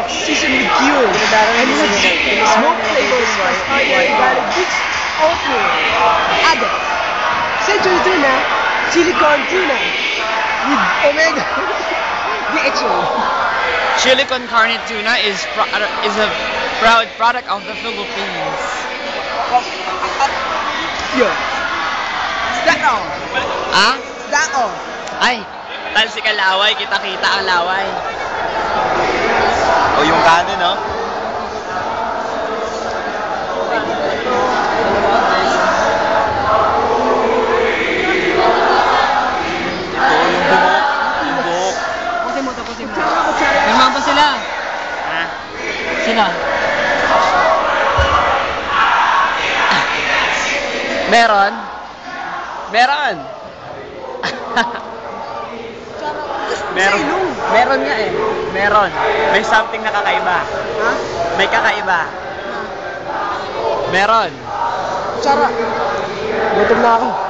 seasoned with cumin and smoked flavors of onion, garlic, beets, oatmeal. Added century tuna, chili corn tuna with omega DHA. Chili con carne tuna is a proud product of the Philippines. Yeah. Is that all? Ah? Is that all? Ay, talsi ka laway, kita-kita ang laway. O yung kanin, no? Naman pa sila. Ha? Sila. Meron? Meron. Meron nga eh. Meron. May something na kakaiba. Ha? May kakaiba. Meron. Kutsara. Gutom na ako.